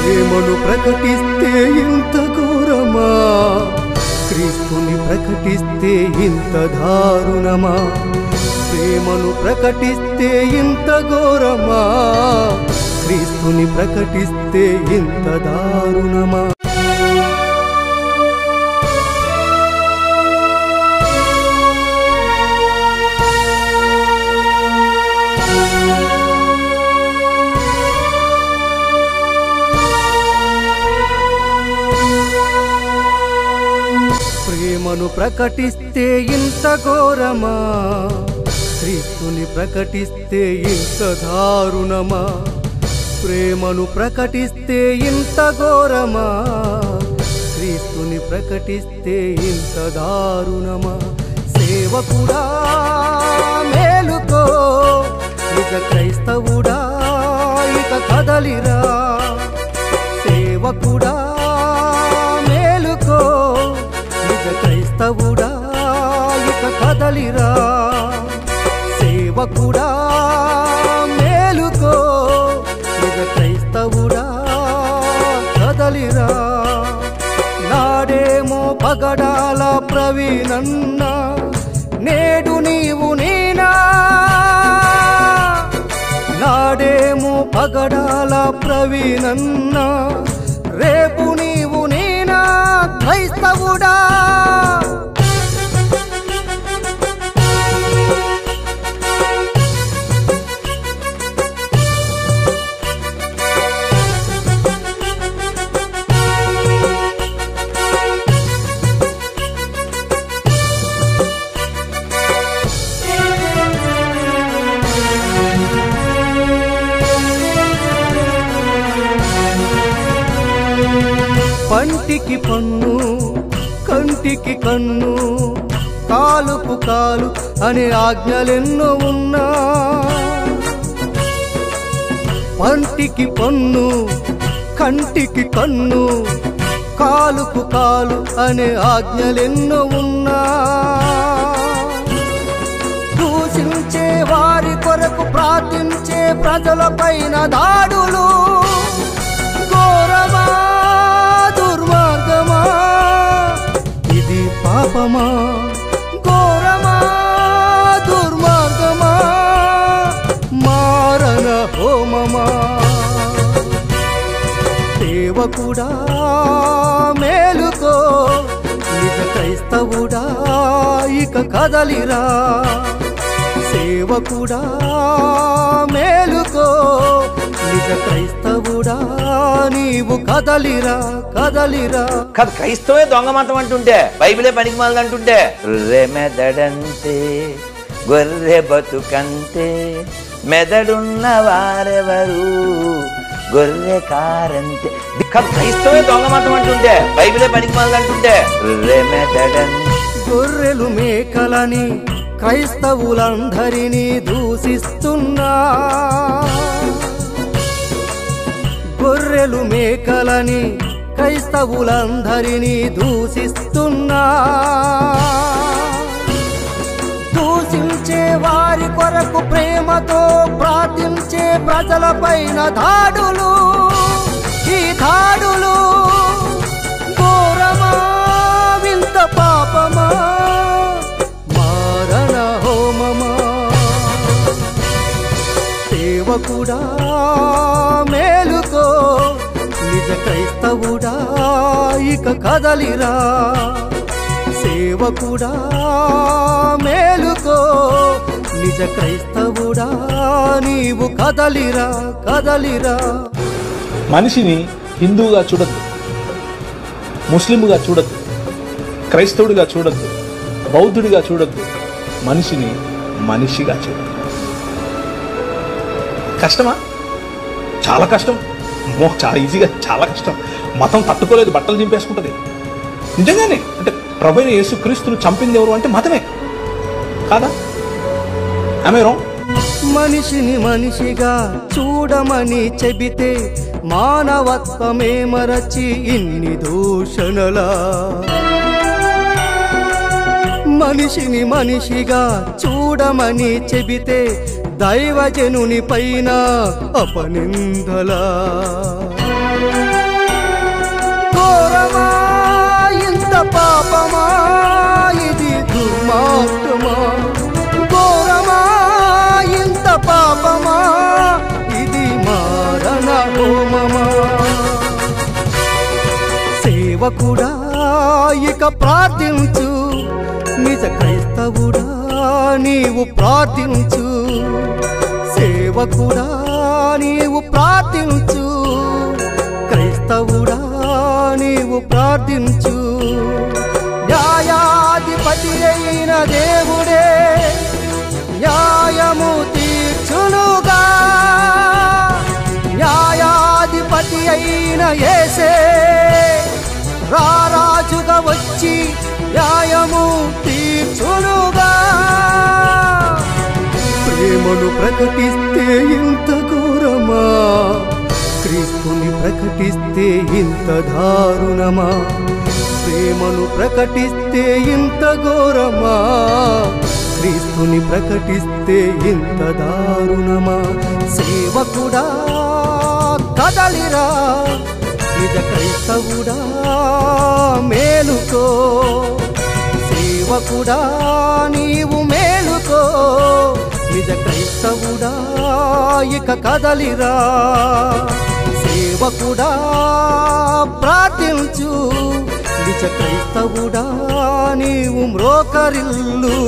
ప్రేమను ప్రకటిస్తే ఇంత ఘోరమా, క్రీస్తుని ప్రకటిస్తే ఇంత దారుణమా. ప్రేమను ప్రకటిస్తే ఇంత ఘోరమా, క్రీస్తుని ప్రకటిస్తే ఇంత దారుణమా. ప్రేమను ప్రకటిస్తే ఇంత ఘోరమా, క్రీస్తుని ప్రకటిస్తే ఇంత దారుణమా. ప్రేమను ప్రకటిస్తే ఇంత ఘోరమా, క్రీస్తుని ప్రకటిస్తే ఇంత దారుణమా. సేవకుడా మేలుకో, ఇక క్రైస్తవుడా ఇక కదలిరా. సేవకుడా మేలుకో, ఇక క్రైస్తవుడా ఇక కదలిరా. సేవకుడా మేలుకో, ఇక క్రైస్తవుడా కదలిరా. నాడేమో పగడాల ప్రవీణన్న, నేడు నీవు నేనా. నాడేమో పగడాల ప్రవీణన్న, రేపు నీవు నేనా క్రైస్తవుడా. పంటికి పన్ను కంటికి కన్ను, కాలుకు కాలు అనే ఆజ్ఞలెన్నో ఉన్నా. పంటికి పన్ను కంటికి కన్ను, కాలుకు కాలు అనే ఆజ్ఞలెన్నో ఉన్నా. దూషించే వారి కొరకు ప్రార్థించే ప్రజలపైన దాడులు, ఘోరమా దుర్మార్గమా ఇది పాపమా. ఘోరమా దుర్మార్గమా మారణ హోమమా. సేవకుడా మేలుకో, నిజ క్రైస్తవుడా ఇక కదలిరా. సేవకుడా మేలుకో, నిజ క్రైస్తవుడా నీవు కదలిరా కదలిరా. కాదు, క్రైస్తవే దొంగ మతం అంటుంటే, బైబిలే పనికి మాలది అంటుంటే, గొర్రె మెదడంతే గొర్రె బతుకంతే, మెదడున్న వారెవరు గొర్రె కారంతే. కాదు, క్రైస్తవే దొంగ మతం అంటుంటే, బైబిలే పనికి మాలది అంటుంటే, గొర్రె మెదడంతే. గొర్రెలు మేకలని క్రైస్తవులందరినీ దూషిస్తున్నా. గొర్రెలు మేకలని క్రైస్తవులందరినీ దూషిస్తున్నా. దూషించే వారి కొరకు ప్రేమతో ప్రార్థించే ప్రజలపైన దాడులు, ఈ దాడులు ఘోరమా వింత పాపమా మారణ హోమమా. సేవకుడా మేలుకో, నిజ క్రైస్తవుడా ఇక కదలిరా. సేవకుడా మేలుకో, నిజ క్రైస్తవుడా నీవు కదలిరా కదలిరా. మనిషిని హిందువుగా చూడద్దు, ముస్లింగా చూడద్దు, క్రైస్తవుడిగా చూడద్దు, బౌద్ధుడిగా చూడద్దు. మనిషిని మనిషిగా చూడద్దు. కష్టమా? చాలా కష్టం. చాలా ఈజీగా చాలా కష్టం. మతం తట్టుకోలేదు, బట్టలు చింపేసుకుంటుంది. నిజంగానే అంటే ప్రభువైన యేసుక్రీస్తును చంపింది ఎవరు అంటే మతమే కాదా? ఆమె రాంగ్. మనిషిని మనిషిగా చూడమని చెబితే మానవత్వమే మరచి ఇన్ని దూషణలా. మనిషిని మనిషిగా చూడమని చెబితే దైవజనుని పైన అపనిందలా. సేవకుడా ఇక ప్రార్థించు, నిజ క్రైస్తవుడా నీవు ప్రార్థించు. సేవకుడా నీవు ప్రార్థించు, క్రైస్తవుడా నీవు ప్రార్థించు. న్యాయాధిపతి అయిన దేవుడే న్యాయము తీర్చునుగా, న్యాయాధిపతి అయిన యేసే రారాజుగా వచ్చి న్యాయము తీర్చునుగా. ప్రేమను ప్రకటిస్తే ఇంత ఘోరమా, క్రీస్తుని ప్రకటిస్తే ఇంత దారుణమా. ప్రేమను ప్రకటిస్తే ఇంత ఘోరమా, క్రీస్తుని ప్రకటిస్తే ఇంత దారుణమా. సేవకుడా కదలిరా, నిజ క్రైస్తవుడా మేలుకో. సేవకుడా నీవు మేలుకో, నిజ క్రైస్తవుడా ఇక కదలిరా. సేవకుడా ప్రార్థించు, నిజ క్రైస్తవుడా నీవు మ్రోకరిల్లు.